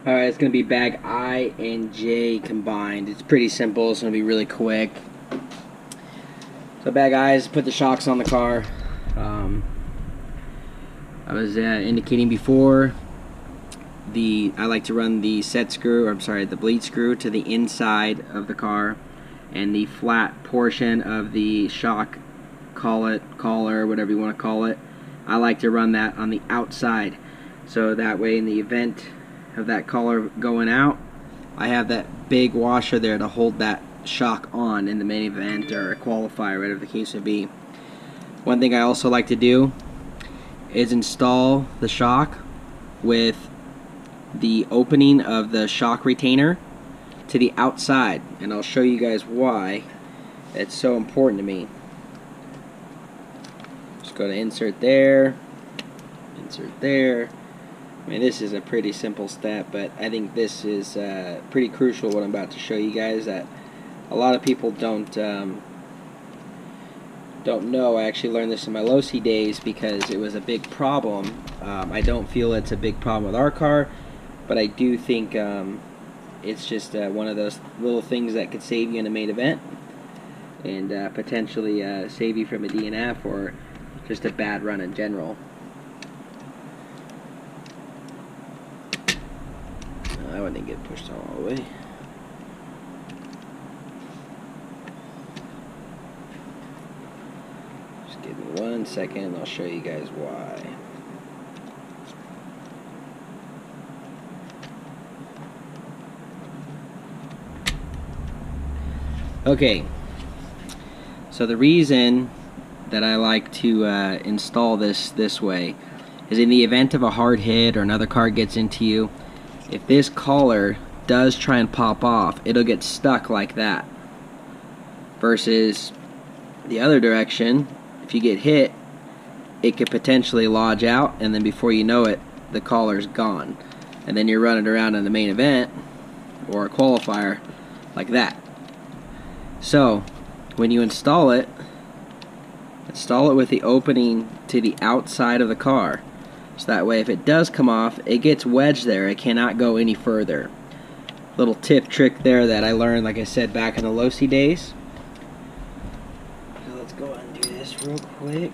Alright, it's going to be bag I and J combined. It's pretty simple. It's going to be really quick. So bag I is put the shocks on the car. I was indicating before, I like to run the set screw, or I'm sorry, the bleed screw to the inside of the car, and the flat portion of the shock collar, whatever you want to call it, I like to run that on the outside. So that way, in the event of that collar going out, I have that big washer there to hold that shock on in the main event or a qualifier, whatever the case may be. One thing I also like to do is install the shock with the opening of the shock retainer to the outside, and I'll show you guys why it's so important to me. Just go to insert there, insert there. I mean, this is a pretty simple step, but I think this is pretty crucial, what I'm about to show you guys, that a lot of people don't know. I actually learned this in my low-C days because it was a big problem. I don't feel it's a big problem with our car, but I do think it's just one of those little things that could save you in a main event and potentially save you from a DNF or just a bad run in general. I wouldn't get pushed all the way. Just give me 1 second and I'll show you guys why. Okay, so the reason that I like to install this way is in the event of a hard hit or another car gets into you, if this collar does try and pop off, it'll get stuck like that. Versus the other direction, if you get hit, it could potentially lodge out, and then before you know it, the collar's gone. And then you're running around in the main event or a qualifier like that. So, when you install it with the opening to the outside of the car. So that way, if it does come off, it gets wedged there. It cannot go any further. Little tip trick there that I learned, like I said, back in the low-C days. So let's go ahead and do this real quick.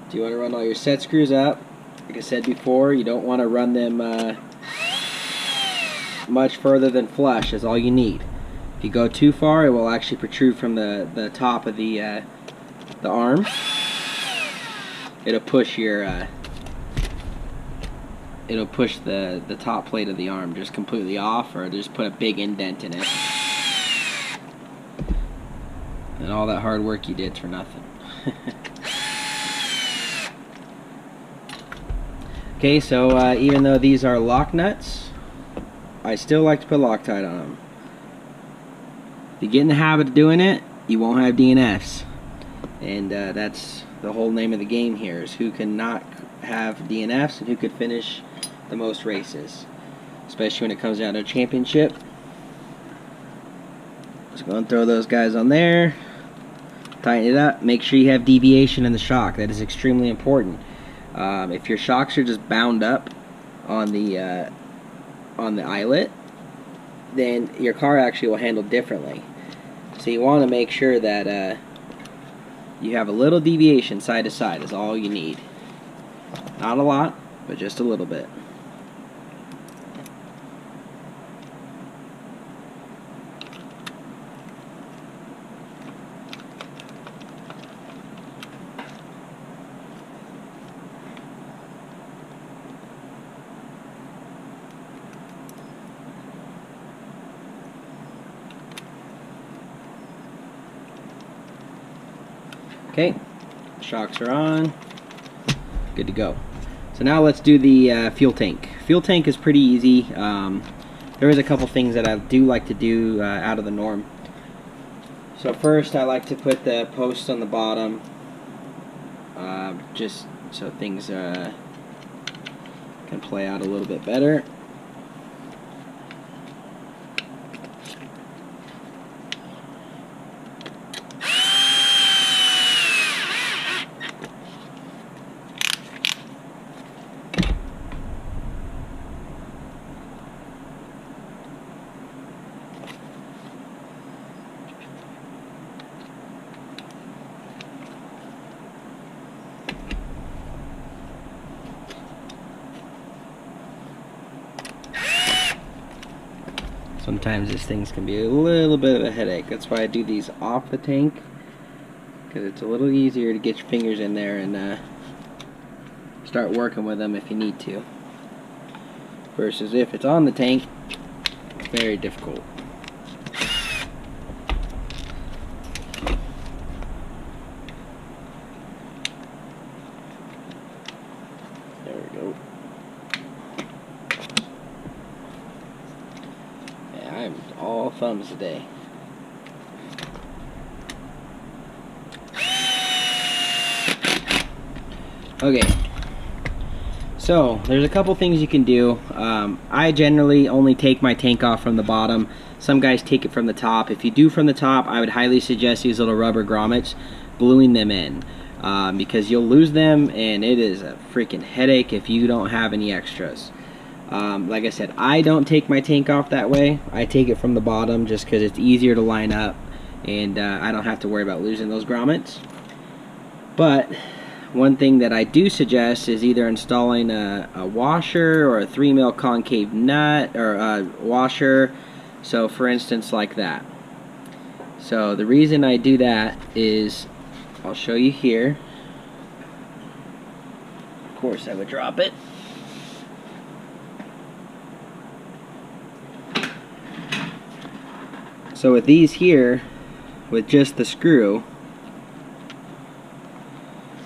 Do you want to run all your set screws up? Like I said before, you don't want to run them much further than flush is all you need. If you go too far, it will actually protrude from the top of the arm. It'll push your it'll push the top plate of the arm just completely off, or just put a big indent in it. And all that hard work you did for nothing. Okay, so even though these are lock nuts, I still like to put Loctite on them. If you get in the habit of doing it, you won't have DNFs. And that's the whole name of the game here, is who can not have DNFs and who could finish the most races, especially when it comes down to a championship. Just go and throw those guys on there, tighten it up, make sure you have deviation in the shock. That is extremely important. If your shocks are just bound up on the eyelet, then your car actually will handle differently. So you want to make sure that you have a little deviation side to side is all you need. Not a lot, but just a little bit. Okay, shocks are on, good to go. So now let's do the fuel tank. Fuel tank is pretty easy. There is a couple things that I do like to do out of the norm. So first, I like to put the post on the bottom, just so things can play out a little bit better. Sometimes these things can be a little bit of a headache. That's why I do these off the tank, because it's a little easier to get your fingers in there and start working with them if you need to. Versus if it's on the tank, it's very difficult. There we go. Yeah, I'm all thumbs today. Okay, so there's a couple things you can do. I generally only take my tank off from the bottom. Some guys take it from the top. If you do from the top, I would highly suggest these little rubber grommets, gluing them in, because you'll lose them and it is a freaking headache if you don't have any extras. Like I said, I don't take my tank off that way. I take it from the bottom just because it's easier to line up and I don't have to worry about losing those grommets. But one thing that I do suggest is either installing a washer or a 3mm concave nut or a washer. So for instance, like that. So the reason I do that is, I'll show you here. Of course I would drop it. So with these here, with just the screw,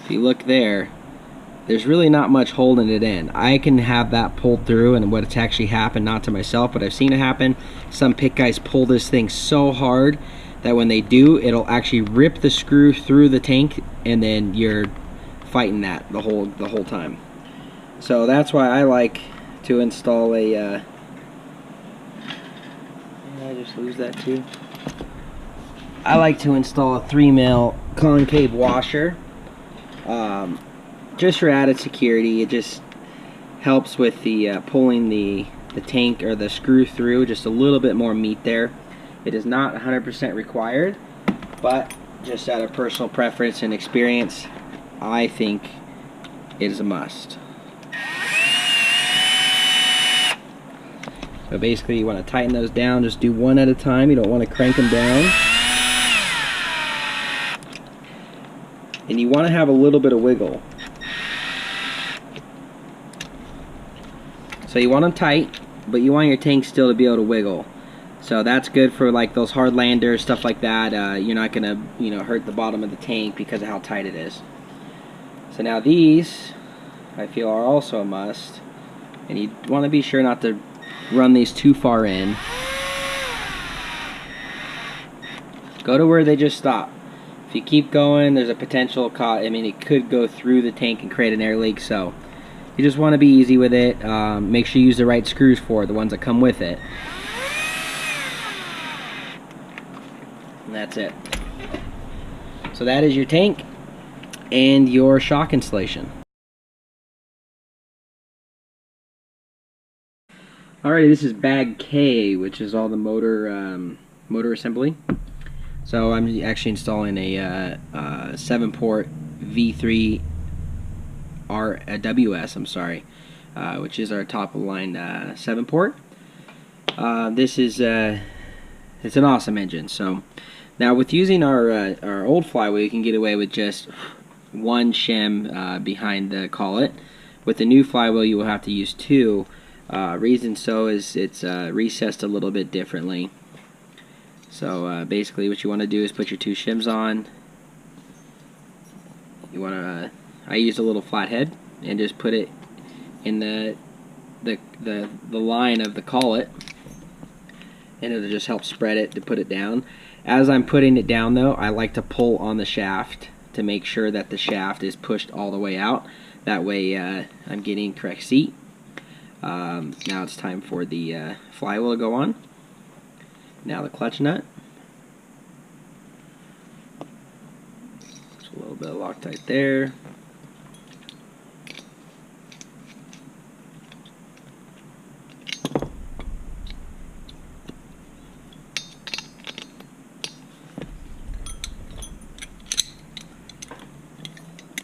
if you look there, there's really not much holding it in. I can have that pulled through, and what's actually happened, not to myself, but I've seen it happen, some pit guys pull this thing so hard that when they do, it'll actually rip the screw through the tank, and then you're fighting that the whole time. So that's why I like to install a I just lose that too. I like to install a 3mm concave washer. Just for added security. It just helps with the pulling the tank or the screw through, just a little bit more meat there. It is not 100% required, but just out of personal preference and experience, I think it is a must. So basically you want to tighten those down, just do one at a time. You don't want to crank them down. And you want to have a little bit of wiggle. So you want them tight, but you want your tank still to be able to wiggle. So that's good for like those hard landers, stuff like that. You're not gonna, hurt the bottom of the tank because of how tight it is. So now these, I feel, are also a must. And you want to be sure not to run these too far in. Go to where they just stop. If you keep going, there's a potential it could go through the tank and create an air leak. So you just want to be easy with it. Make sure you use the right screws for it, the ones that come with it. And that's it. So that is your tank and your shock insulation. Alrighty, this is bag K, which is all the motor assembly. So I'm actually installing a 7-port V3 WS, which is our top of the line 7-port. This is it's an awesome engine. So now with using our old flywheel, you can get away with just one shim behind the collet. With the new flywheel, you will have to use two. Reason so is it's recessed a little bit differently. So basically what you want to do is put your two shims on. You want to I used a little flathead and just put it in the line of the collet, and it'll just help spread it to put it down. As I'm putting it down though, I like to pull on the shaft to make sure that the shaft is pushed all the way out. That way I'm getting correct seat. Now it's time for the flywheel to go on. Now the clutch nut. Just a little bit of Loctite there.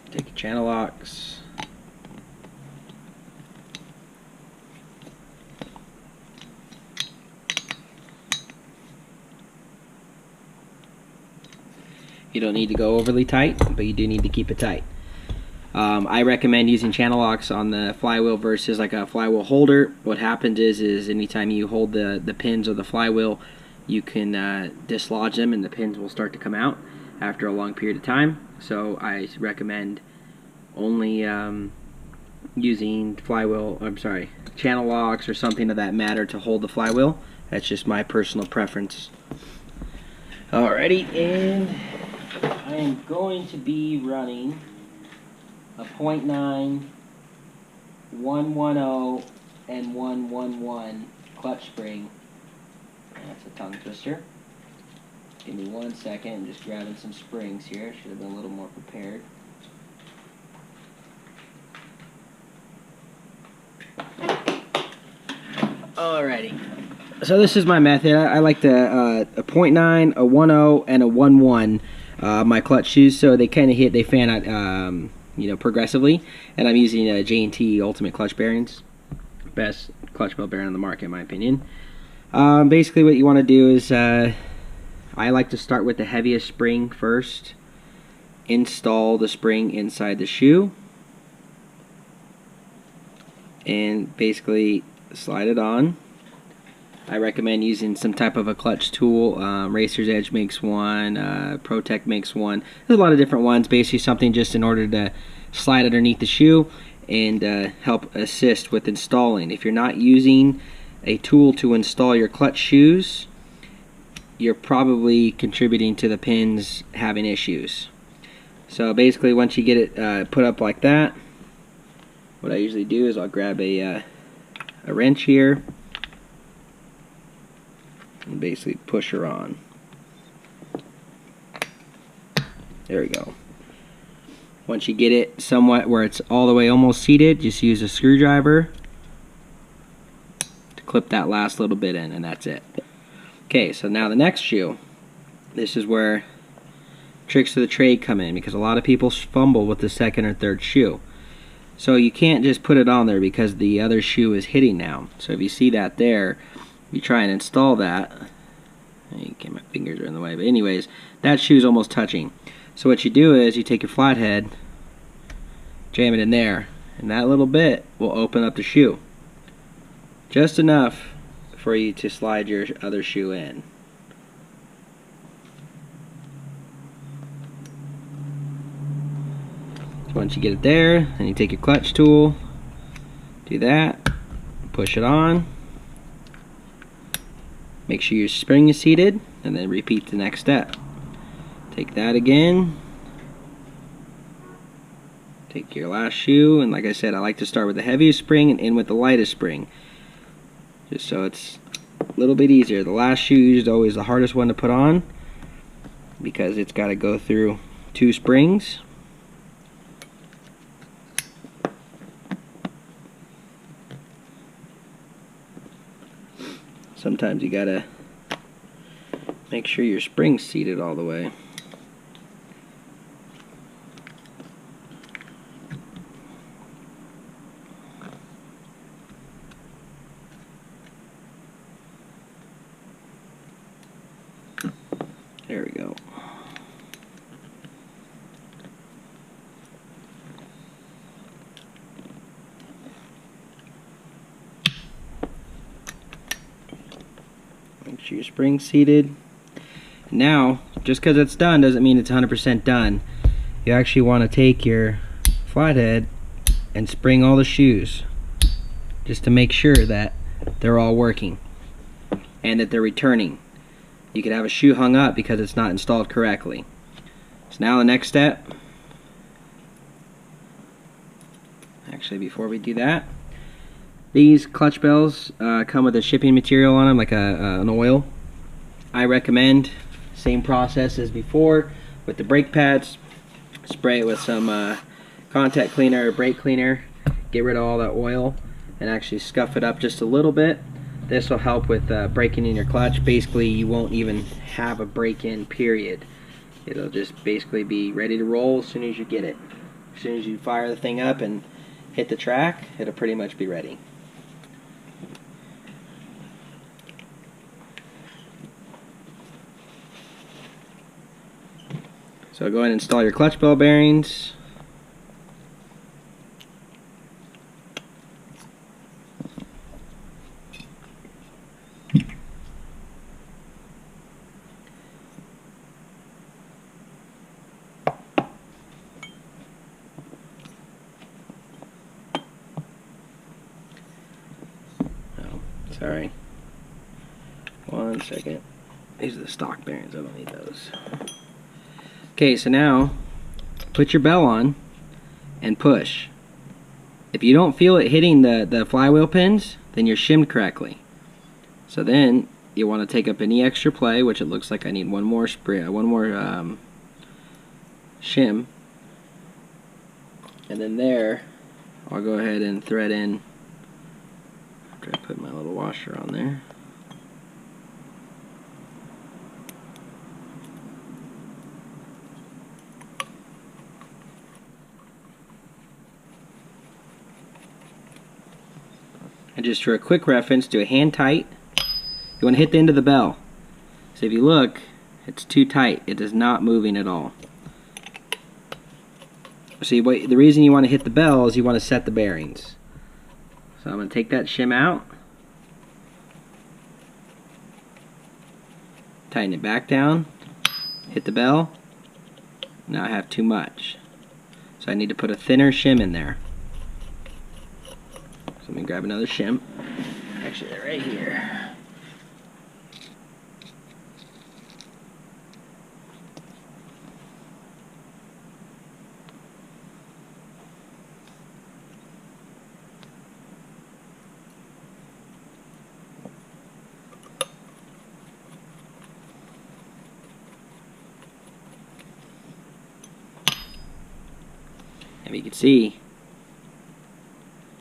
Take your channel locks. You don't need to go overly tight, but you do need to keep it tight. I recommend using channel locks on the flywheel versus like a flywheel holder. What happens is anytime you hold the pins of the flywheel, you can dislodge them and the pins will start to come out after a long period of time. So I recommend only using channel locks or something of that matter to hold the flywheel. That's just my personal preference. Alrighty, and I am going to be running a 0.9, 110, and 111 clutch spring. That's a tongue twister. Give me 1 second. I'm just grabbing some springs here. Should have been a little more prepared. Alrighty. So this is my method. I like a 0.9, a 1.0, and a 1.1 my clutch shoes, so they kind of they fan out progressively. And I'm using J&T Ultimate clutch bearings, best clutch bell bearing on the market in my opinion. Basically, what you want to do is I like to start with the heaviest spring first. Install the spring inside the shoe, and basically slide it on. I recommend using some type of a clutch tool. Racer's Edge makes one, ProTech makes one. There's a lot of different ones. Basically something just in order to slide underneath the shoe and help assist with installing. If you're not using a tool to install your clutch shoes, you're probably contributing to the pins having issues. So basically once you get it put up like that, what I usually do is I'll grab a wrench here and basically push her on. There we go. Once you get it somewhat where it's all the way almost seated, just use a screwdriver to clip that last little bit in, and that's it. Okay, so now the next shoe. This is where tricks of the trade come in, because a lot of people fumble with the second or third shoe. So you can't just put it on there because the other shoe is hitting now. So if you see that there, you try and install that. My fingers are in the way, but anyways, that shoe's almost touching. So what you do is you take your flathead, jam it in there, and that little bit will open up the shoe. Just enough for you to slide your other shoe in. So once you get it there, then you take your clutch tool, do that, push it on. Make sure your spring is seated, and then repeat the next step. Take that again. Take your last shoe, and like I said, I like to start with the heaviest spring and end with the lightest spring, just so it's a little bit easier. The last shoe is always the hardest one to put on because it's got to go through 2 springs. Sometimes you gotta make sure your spring's seated all the way. There we go. Make sure your spring's seated. Now, just because it's done doesn't mean it's 100% done. You actually want to take your flathead and spring all the shoes just to make sure that they're all working and that they're returning. You could have a shoe hung up because it's not installed correctly. So now the next step, actually before we do that, these clutch bells come with a shipping material on them, like an oil. I recommend same process as before with the brake pads. Spray it with some contact cleaner or brake cleaner, get rid of all that oil, and actually scuff it up just a little bit. This will help with braking in your clutch. Basically, you won't even have a break-in period. It'll just basically be ready to roll as soon as you get it. As soon as you fire the thing up and hit the track, it'll pretty much be ready. So go ahead and install your clutch bell bearings. Sorry. 1 second. These are the stock bearings. I don't need those. Okay, so now put your bell on and push. If you don't feel it hitting the flywheel pins, then you're shimmed correctly. So then you want to take up any extra play, which it looks like I need one more spray, shim, and then there I'll go ahead and thread in. After I put my little washer on there. And just for a quick reference, do a hand tight. You want to hit the end of the bell. So if you look, it's too tight. It is not moving at all. See, the reason you want to hit the bell is you want to set the bearings. So I'm going to take that shim out. Tighten it back down. Hit the bell. Now I have too much. So I need to put a thinner shim in there. So let me grab another shim. Actually, they're right here. And you can see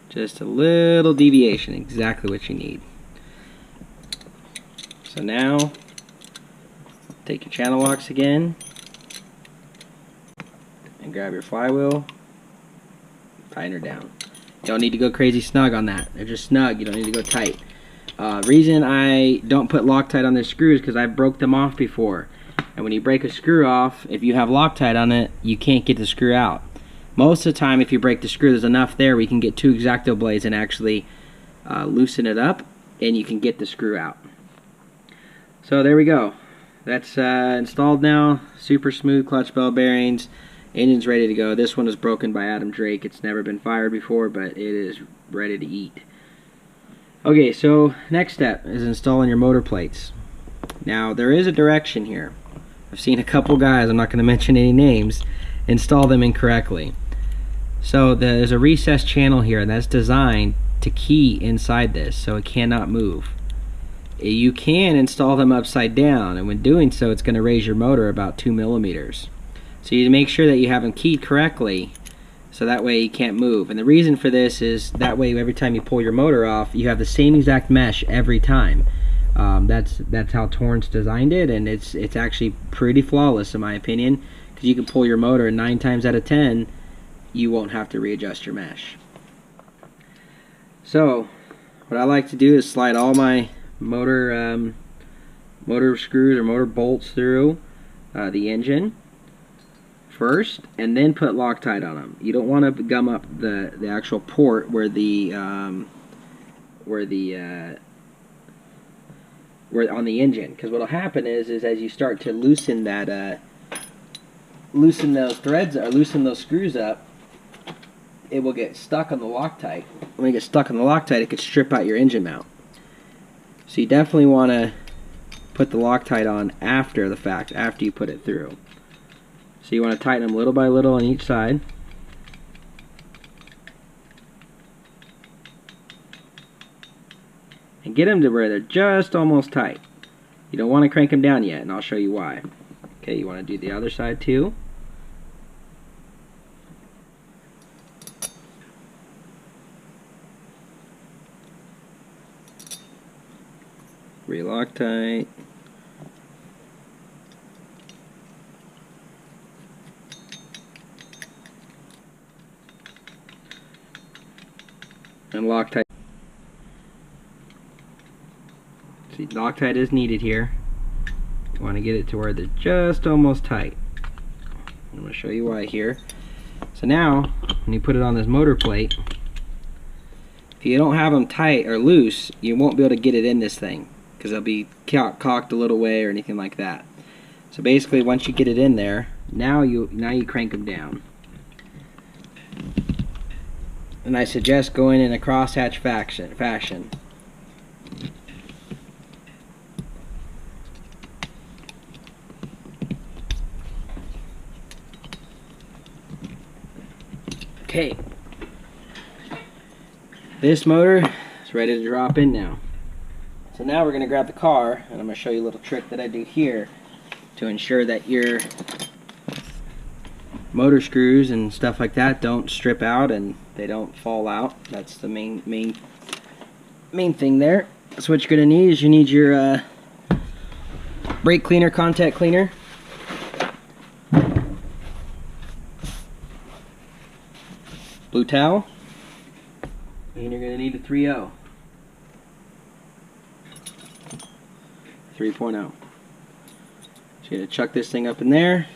just a little deviation, exactly what you need. So now take your channel locks again and grab your flywheel, tighten her down. You don't need to go crazy snug on that. They're just snug, you don't need to go tight. Reason I don't put Loctite on their screws because I broke them off before. And when you break a screw off, if you have Loctite on it, you can't get the screw out. Most of the time, if you break the screw, there's enough there where you can get two X-Acto blades and actually loosen it up, and you can get the screw out. So there we go. That's installed now. Super smooth clutch bell bearings. Engine's ready to go. This one was broken by Adam Drake. It's never been fired before, but it is ready to eat. Okay, so next step is installing your motor plates. Now, there is a direction here. I've seen a couple guys, I'm not going to mention any names, install them incorrectly. So there's a recessed channel here, and that's designed to key inside this so it cannot move. You can install them upside down, and when doing so it's going to raise your motor about 2 millimeters. So you make sure that you have them keyed correctly so that way you can't move. And the reason for this is that way every time you pull your motor off you have the same exact mesh every time. That's how Torrance designed it, and it's actually pretty flawless in my opinion, because you can pull your motor and 9 times out of 10 you won't have to readjust your mesh. So what I like to do is slide all my motor screws or motor bolts through the engine first, and then put Loctite on them. You don't want to gum up the actual port where on the engine, because what'll happen is as you start to loosen those threads or loosen those screws up, it will get stuck on the Loctite. When it gets stuck on the Loctite, it could strip out your engine mount. So you definitely want to put the Loctite on after the fact, after you put it through. So you want to tighten them little by little on each side. And get them to where they're just almost tight. You don't want to crank them down yet, and I'll show you why. Okay, you want to do the other side too. Re-Loctite. And Loctite. See, Loctite is needed here. You want to get it to where they're just almost tight. I'm going to show you why here. So now, when you put it on this motor plate, if you don't have them tight or loose, you won't be able to get it in this thing, because it'll be cocked a little way or anything like that. So basically, once you get it in there, now you crank them down. And I suggest going in a crosshatch fashion. Okay, this motor is ready to drop in now. So now we're going to grab the car, and I'm going to show you a little trick that I do here to ensure that your motor screws and stuff like that don't strip out and they don't fall out. That's the main thing there. So what you're going to need is you need your brake cleaner, contact cleaner. Blue towel, and you're going to need a 3.0. 3.0. So you're going to chuck this thing up in there,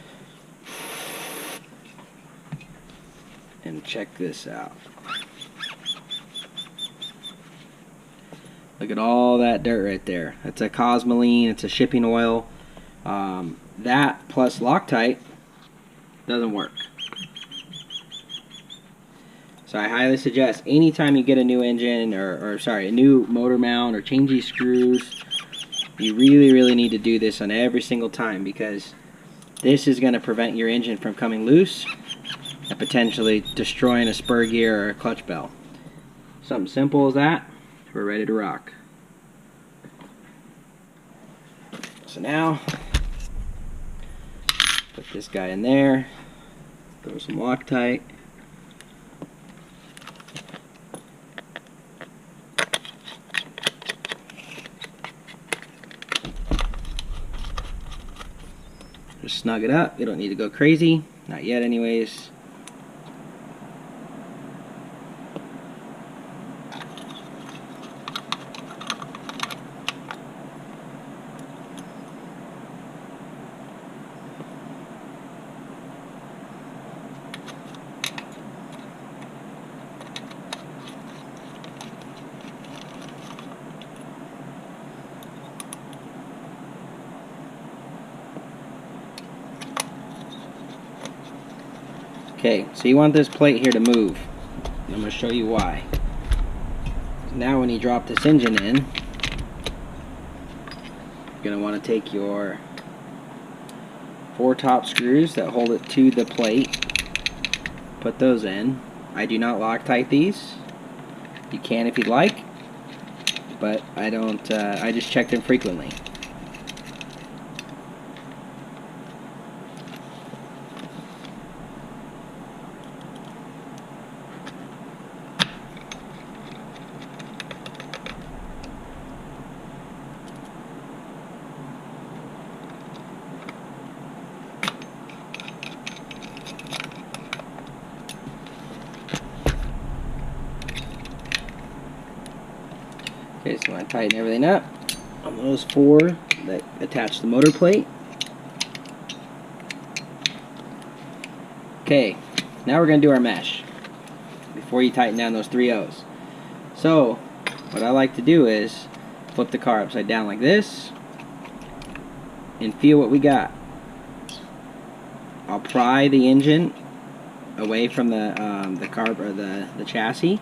and check this out. Look at all that dirt right there. That's a Cosmoline, it's a shipping oil. That plus Loctite doesn't work. So I highly suggest anytime you get a new engine or a new motor mount or change these screws, you really need to do this on every single time, because this is going to prevent your engine from coming loose and potentially destroying a spur gear or a clutch bell. Something simple as that, we're ready to rock. So now, put this guy in there, throw some Loctite. Just snug it up. You don't need to go crazy. Not yet anyways. Okay, so you want this plate here to move. I'm going to show you why. Now when you drop this engine in, you're going to want to take your 4 top screws that hold it to the plate, put those in. I do not Loctite these. You can if you'd like, but I don't. I just check them frequently. Okay, so I tighten everything up on those 4 that attach the motor plate. Okay, now we're going to do our mesh before you tighten down those 3/0s. So, what I like to do is flip the car upside down like this and feel what we got. I'll pry the engine away from the carb or the chassis.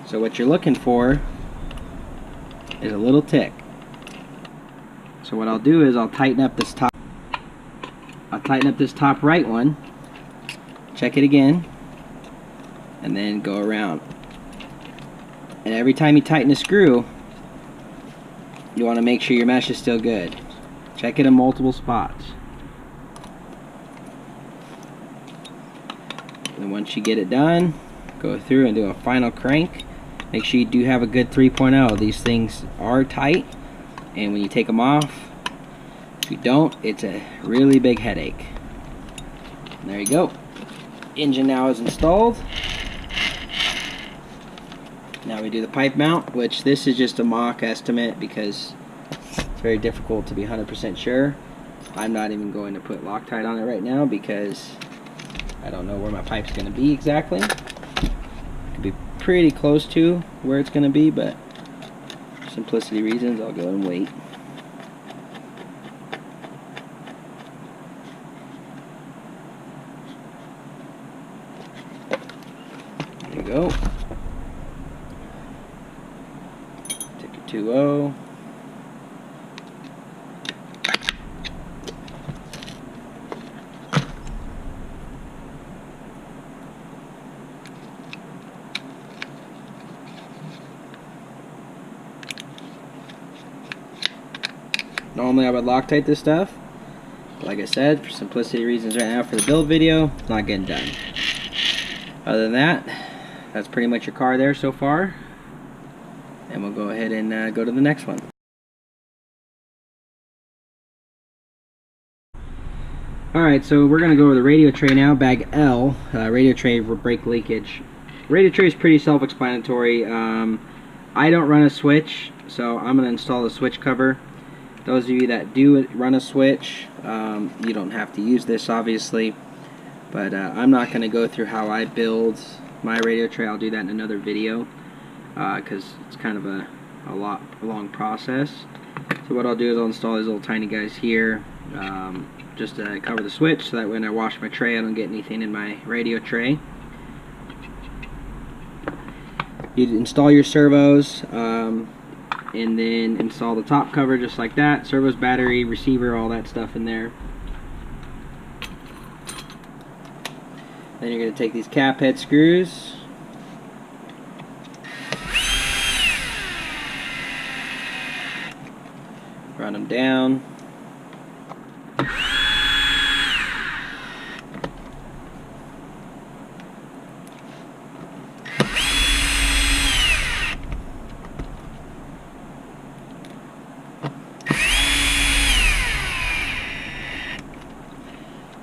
So what you're looking for is a little tick. So what I'll do is I'll tighten up this top right one, check it again, and then go around. And every time you tighten a screw, you want to make sure your mesh is still good. Check it in multiple spots. And once you get it done, go through and do a final crank. Make sure you do have a good 3.0. These things are tight, and when you take them off, if you don't, it's a really big headache. And there you go. Engine now is installed. Now we do the pipe mount, which this is just a mock estimate because very difficult to be 100% sure. I'm not even going to put Loctite on it right now because I don't know where my pipe's going to be exactly. Could be pretty close to where it's going to be, but for simplicity reasons, I'll go and wait. There you go. Take your 2.0. Normally I would Loctite this stuff, but like I said, for simplicity reasons right now for the build video, it's not getting done. Other than that, that's pretty much your car there so far, and we'll go ahead and go to the next one. Alright, so we're going to go over the radio tray now, bag L, radio tray for brake leakage. Radio tray is pretty self-explanatory. I don't run a switch, so I'm going to install the switch cover. Those of you that do run a switch, you don't have to use this obviously, but I'm not going to go through how I build my radio tray. I'll do that in another video because it's kind of a long process. So what I'll do is I'll install these little tiny guys here just to cover the switch so that when I wash my tray I don't get anything in my radio tray. You install your servos and then install the top cover just like that. Servos, battery, receiver, all that stuff in there. Then you're going to take these cap head screws, run them down.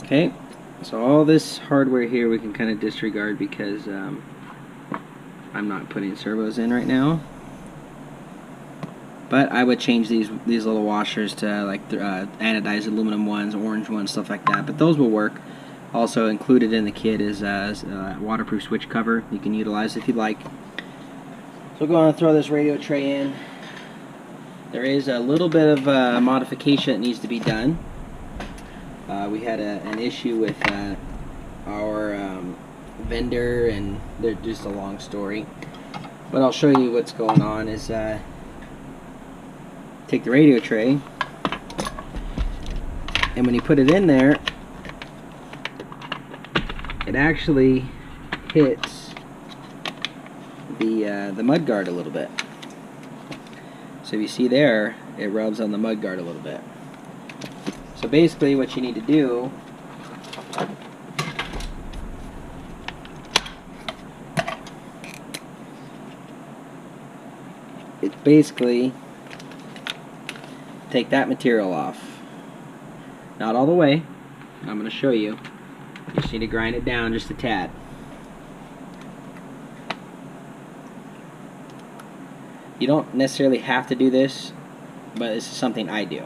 Okay, so all this hardware here we can kind of disregard because I'm not putting servos in right now. But I would change these little washers to like anodized aluminum ones, orange ones, stuff like that. But those will work. Also included in the kit is a waterproof switch cover you can utilize if you'd like. So go on and throw this radio tray in. There is a little bit of modification that needs to be done. We had an issue with our vendor, and they're just a long story. But I'll show you what's going on. Is take the radio tray, and when you put it in there, it actually hits the mud guard a little bit. So if you see there, it rubs on the mud guard a little bit. So basically what you need to do is basically take that material off. Not all the way. I'm going to show you. You just need to grind it down just a tad. You don't necessarily have to do this, but this is something I do.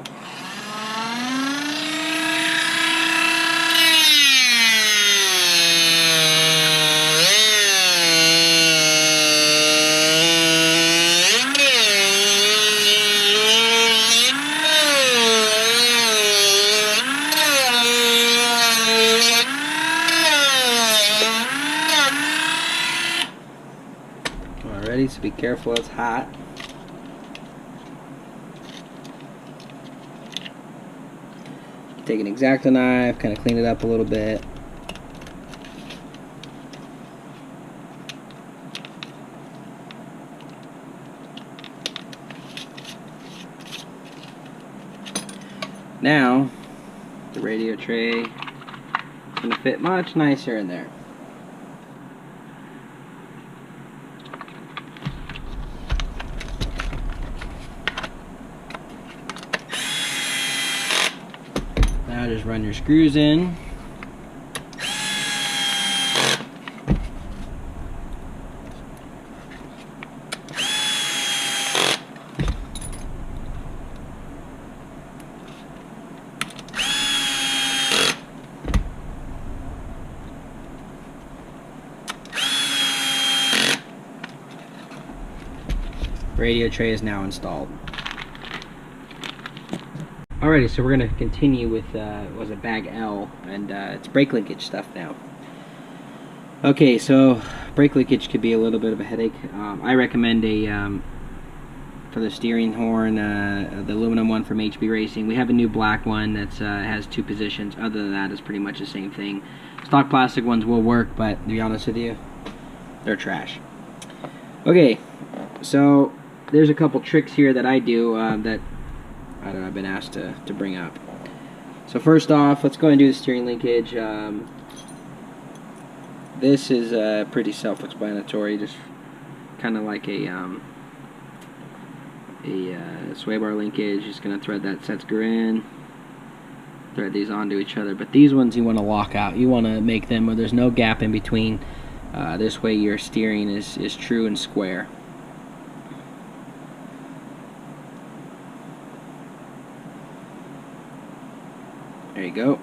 Alrighty, so be careful, it's hot. Take an X-Acto knife, kind of clean it up a little bit. Now, the radio tray is going to fit much nicer in there. Now just run your screws in. Radio tray is now installed. Alrighty, so we're going to continue with was a bag L, and it's brake linkage stuff now. Okay, so brake linkage could be a little bit of a headache. I recommend for the steering horn, the aluminum one from HBRacing. We have a new black one that has 2 positions. Other than that, it's pretty much the same thing. Stock plastic ones will work, but to be honest with you, they're trash. Okay, so there's a couple tricks here that I do that I don't know, I've been asked to bring up. So first off, let's go and do the steering linkage. This is pretty self-explanatory, just kind of like a sway bar linkage. Just going to thread that set screw in, thread these onto each other. But these ones you want to lock out. You want to make them where there's no gap in between. This way your steering is true and square. There you go.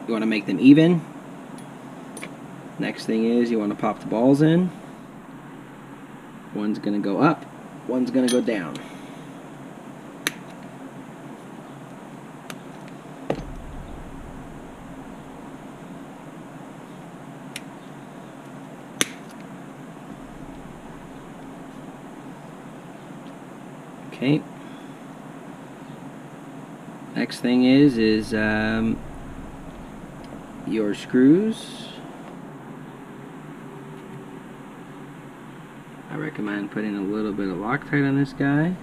You want to make them even. Next thing is you want to pop the balls in. One's going to go up, one's going to go down. Okay. Next thing is your screws. I recommend putting a little bit of Loctite on this guy.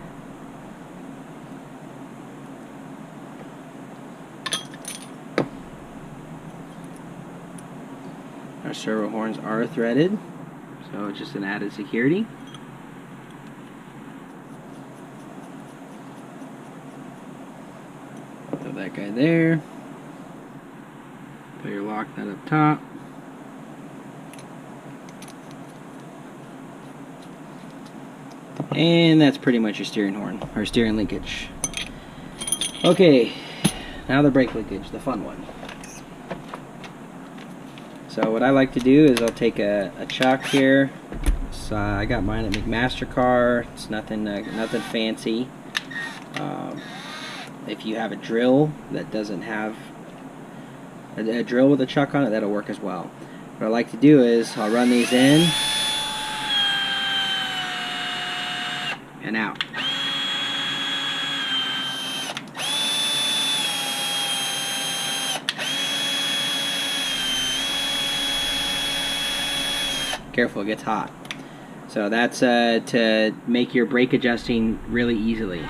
Our servo horns are threaded, so it's just an added security. Throw that guy there. Put your lock nut up top. And that's pretty much your steering horn, or steering linkage. Okay, now the brake linkage, the fun one. So what I like to do is I'll take a chuck here. So I got mine at McMaster-Carr. It's nothing fancy. If you have a drill that doesn't have a drill with a chuck on it, that'll work as well. What I like to do is I'll run these in and out. Careful, it gets hot. So that's to make your brake adjusting really easily.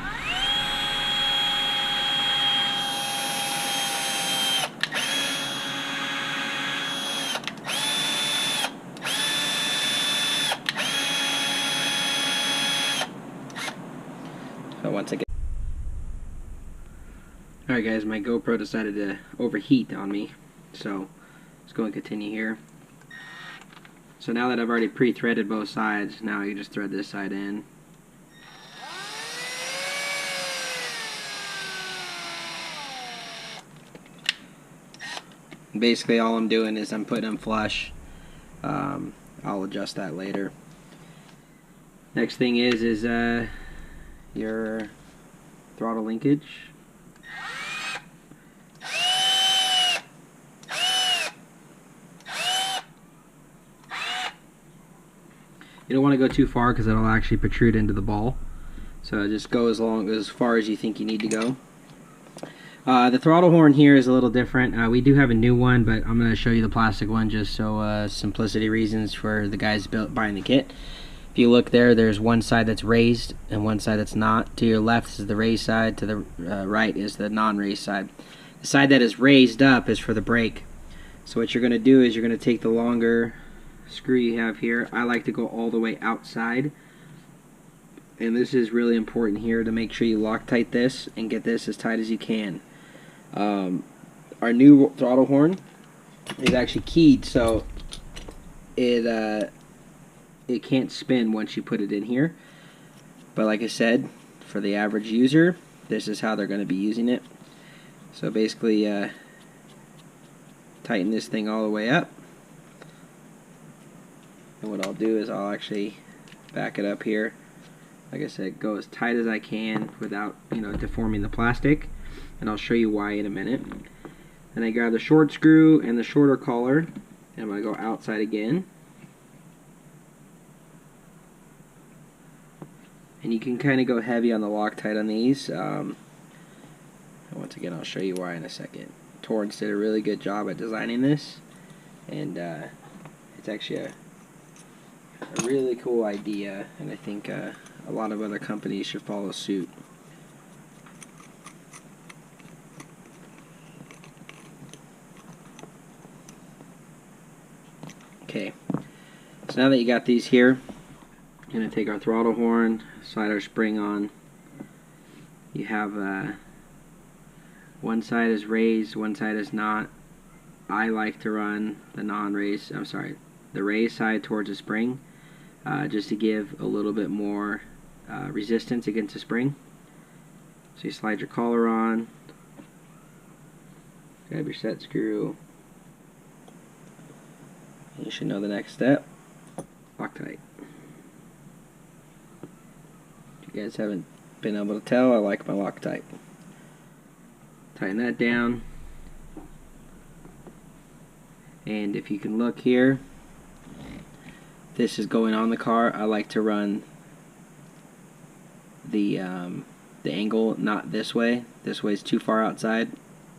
So once again, alright guys, my GoPro decided to overheat on me, so let's go and continue here. So now that I've already pre-threaded both sides, now you just thread this side in. Basically all I'm doing is I'm putting them flush. I'll adjust that later. Next thing is your throttle linkage. You don't want to go too far because it'll actually protrude into the ball. So just go as far as you think you need to go. The throttle horn here is a little different. We do have a new one, but I'm going to show you the plastic one just so simplicity reasons for the guys buying the kit. If you look there, there's one side that's raised and one side that's not. To your left is the raised side, to the right is the non-raised side. The side that is raised up is for the brake. So what you're going to do is you're going to take the longer screw you have here. I like to go all the way outside, and this is really important here to make sure you Loctite this and get this as tight as you can. Our new throttle horn is actually keyed, so it can't spin once you put it in here. But like I said, for the average user, this is how they're going to be using it. So basically, tighten this thing all the way up. And what I'll do is I'll actually back it up here. like I said, go as tight as I can without, deforming the plastic, and I'll show you why in a minute. Then I grab the short screw and the shorter collar, and I'm going to go outside again. And you can kind of go heavy on the Loctite on these. And once again, I'll show you why in a second. Torrance did a really good job at designing this, and it's actually a really cool idea, and I think a lot of other companies should follow suit. Okay, so now that you got these here, we're going to take our throttle horn, slide our spring on. You have one side is raised, one side is not. I like to run the raised side towards the spring, just to give a little bit more resistance against the spring. So you slide your collar on, grab your set screw, and you should know the next step. Loctite. If you guys haven't been able to tell, I like my Loctite. Tighten that down, and if you can look here, this is going on the car. I like to run the angle not this way. This way is too far outside.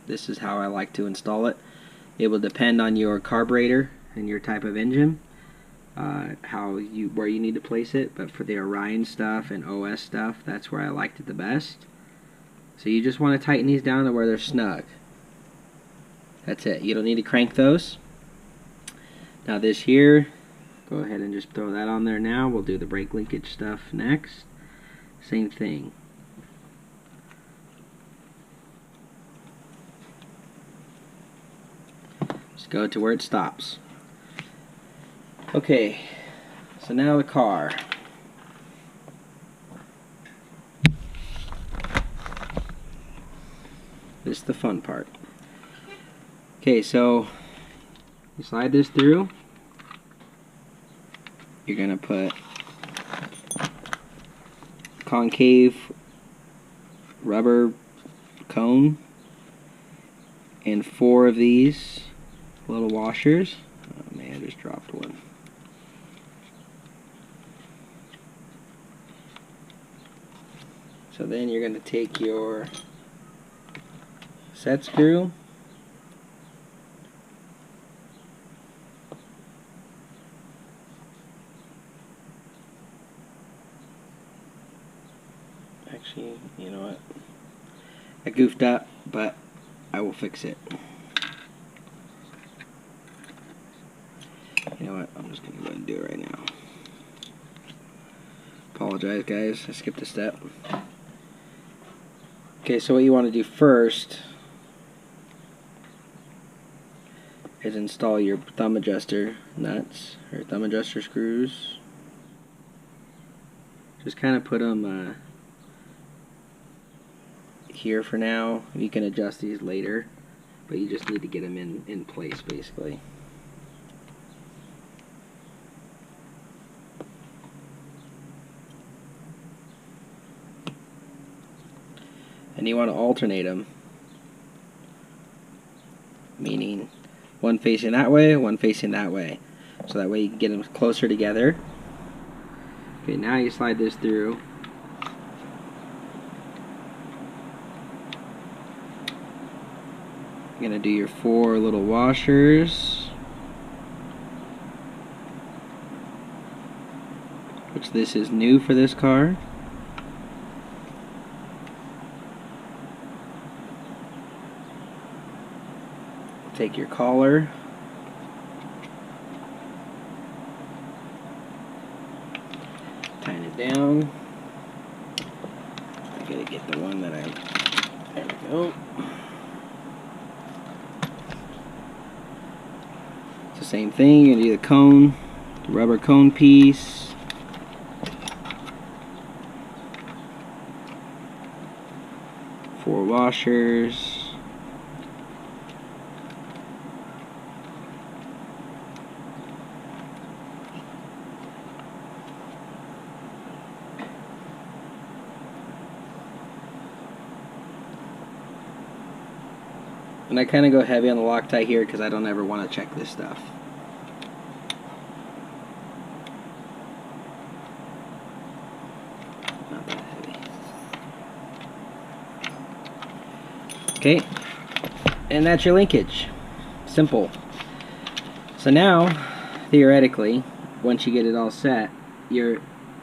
This is how I like to install it. It will depend on your carburetor and your type of engine, where you need to place it. But for the Orion stuff and OS stuff, that's where I liked it the best. So you just want to tighten these down to where they're snug. That's it. You don't need to crank those. Now this here, go ahead and just throw that on there now. We'll do the brake linkage stuff next. Same thing. Just go to where it stops. Okay, so now the car. This is the fun part. Okay, so you slide this through. You're gonna put concave rubber cone and 4 of these little washers. Oh man, I just dropped one. So then you're gonna take your set screw, actually, you know what, I goofed up, but I will fix it. You know what, I'm just gonna go ahead and do it right now. Apologize guys, I skipped a step. Okay, so what you want to do first is install your thumb adjuster nuts, or thumb adjuster screws. Just kind of put them here for now. You can adjust these later, but you just need to get them in place basically. And you want to alternate them, meaning one facing that way, one facing that way, so that way you can get them closer together. Okay, now you slide this through. You're going to do your 4 little washers, which this is new for this car. Take your collar, tighten it down. I gotta get the one that there we go. It's the same thing. You're gonna do the cone, the rubber cone piece. Four washers. And I kind of go heavy on the Loctite here because I don't ever want to check this stuff. Not that heavy. Okay, and that's your linkage. Simple. So now, theoretically, once you get it all set, your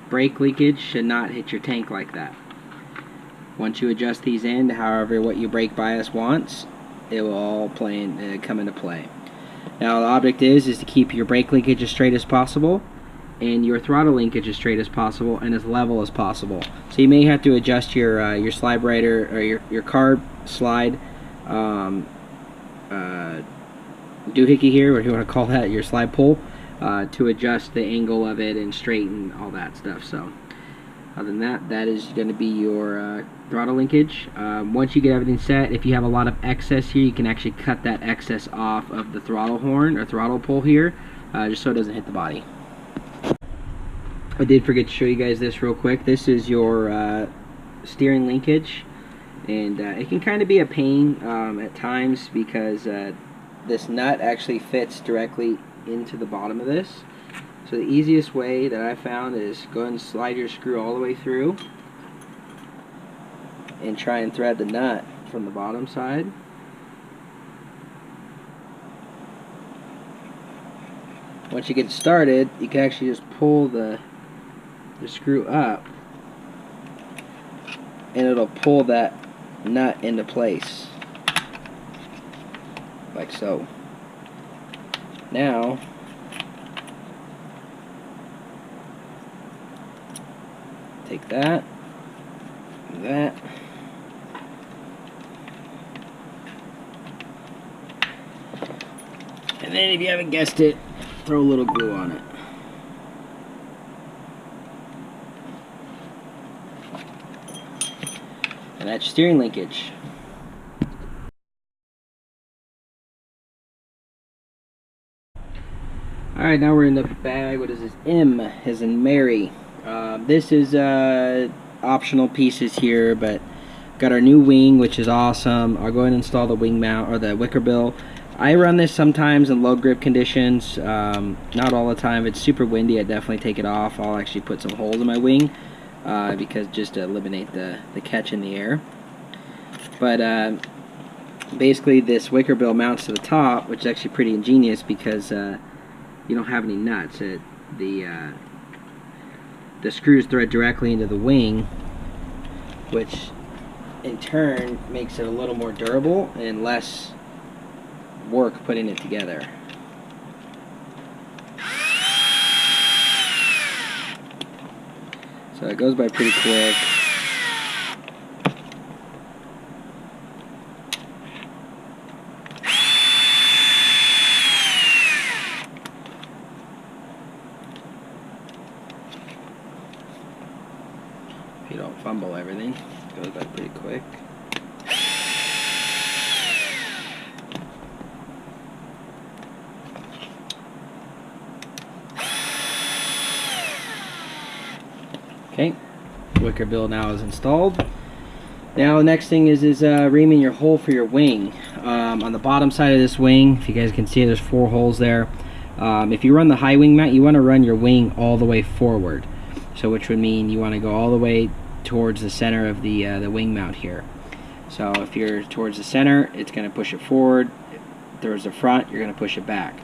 brake leakage should not hit your tank like that. Once you adjust these in to however what your brake bias wants, it will all come into play. Now the object is to keep your brake linkage as straight as possible and your throttle linkage as straight as possible and as level as possible. So you may have to adjust your slide brighter or your carb slide doohickey here, or you want to call that your slide pull, to adjust the angle of it and straighten all that stuff. So other than that, that is going to be your throttle linkage. Once you get everything set, if you have a lot of excess here, you can actually cut that excess off of the throttle horn or throttle pull here, just so it doesn't hit the body. I did forget to show you guys this real quick. This is your steering linkage, and it can kind of be a pain at times because this nut actually fits directly into the bottom of this. So the easiest way that I found is go ahead and slide your screw all the way through and try and thread the nut from the bottom side. Once you get started, you can actually just pull the screw up and it'll pull that nut into place like so. Now take that, and then if you haven't guessed it, throw a little glue on it. And that's your steering linkage. Alright, now we're in the bag. What is this? M as in Mary. This is optional pieces here, but got our new wing, which is awesome. I'll go ahead and install the wing mount or the wicker bill. I run this sometimes in low grip conditions, not all the time. If it's super windy, I definitely take it off. I'll actually put some holes in my wing because just to eliminate the catch in the air. But basically this wicker bill mounts to the top, which is actually pretty ingenious because you don't have any nuts. The screws thread directly into the wing, which in turn makes it a little more durable and less work putting it together. So it goes by pretty quick. If you don't fumble everything, it goes by pretty quick. Okay, wicker bill now is installed. Now the next thing is reaming your hole for your wing. On the bottom side of this wing, if you guys can see, there's 4 holes there. If you run the high wing mount, you want to run your wing all the way forward. So which would mean you want to go all the way towards the center of the wing mount here. So if you're towards the center, it's going to push it forward. Towards the front, you're going to push it back.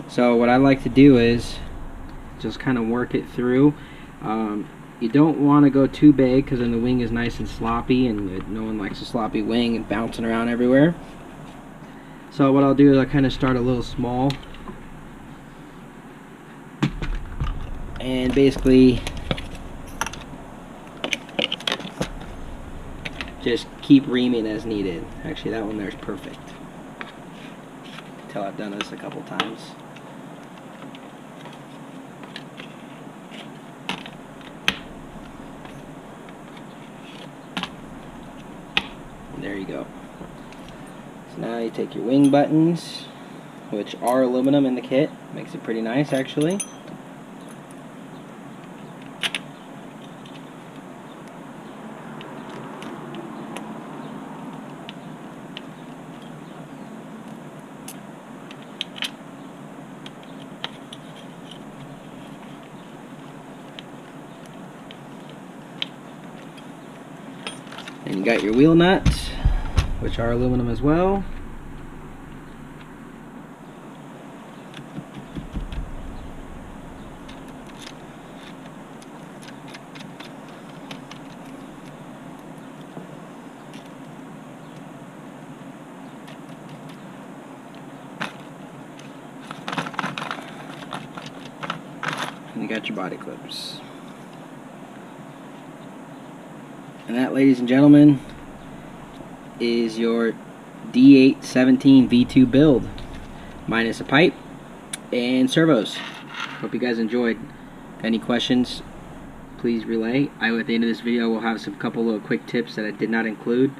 So what I like to do is just kind of work it through. You don't want to go too big because then the wing is nice and sloppy, and no one likes a sloppy wing and bouncing around everywhere. So what I'll do is I'll kind of start a little small and basically just keep reaming as needed. Actually, that one there is perfect. Until I've done this a couple times. There you go. So now you take your wing buttons, which are aluminum in the kit. Makes it pretty nice, actually. You got your wheel nuts, which are aluminum as well. And you got your body clips. And that, ladies and gentlemen, is your D817V2 build, minus a pipe and servos. Hope you guys enjoyed. Any questions, please relay. At the end of this video, will have some couple little quick tips that I did not include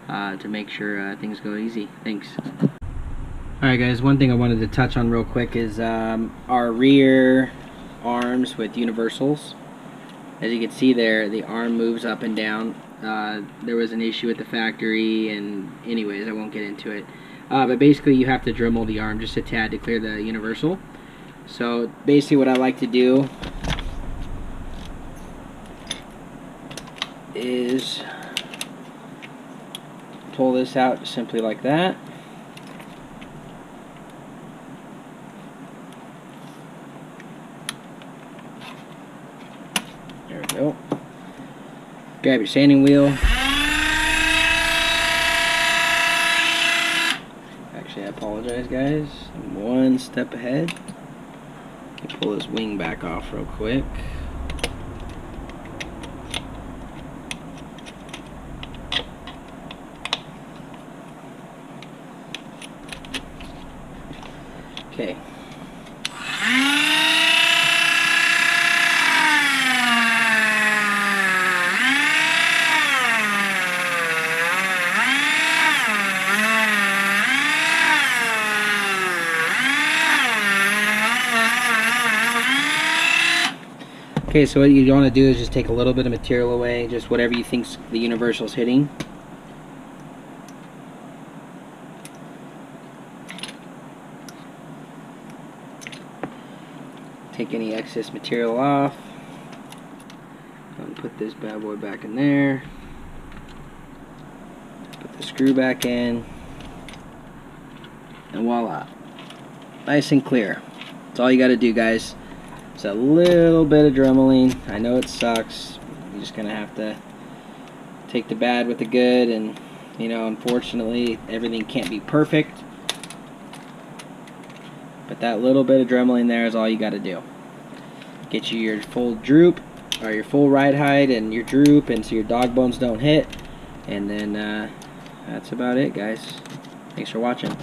to make sure things go easy. Thanks. Alright guys, one thing I wanted to touch on real quick is our rear arms with universals. As you can see there, the arm moves up and down. There was an issue at the factory, and anyways, I won't get into it. But basically you have to Dremel the arm just a tad to clear the universal. So basically what I like to do is pull this out simply like that. There we go. Grab your sanding wheel. Actually, I apologize, guys. I'm one step ahead. Let me pull this wing back off real quick. Okay. Okay, so what you want to do is just take a little bit of material away, just whatever you think the universal's hitting. Take any excess material off. And put this bad boy back in there. Put the screw back in. And voila. Nice and clear. That's all you got to do, guys. It's a little bit of dremeling. I know it sucks. You're just gonna have to take the bad with the good, and you know, unfortunately, everything can't be perfect. But that little bit of dremeling there is all you got to do. Get you your full droop, or your full ride height, and your droop, and so your dog bones don't hit. And then that's about it, guys. Thanks for watching.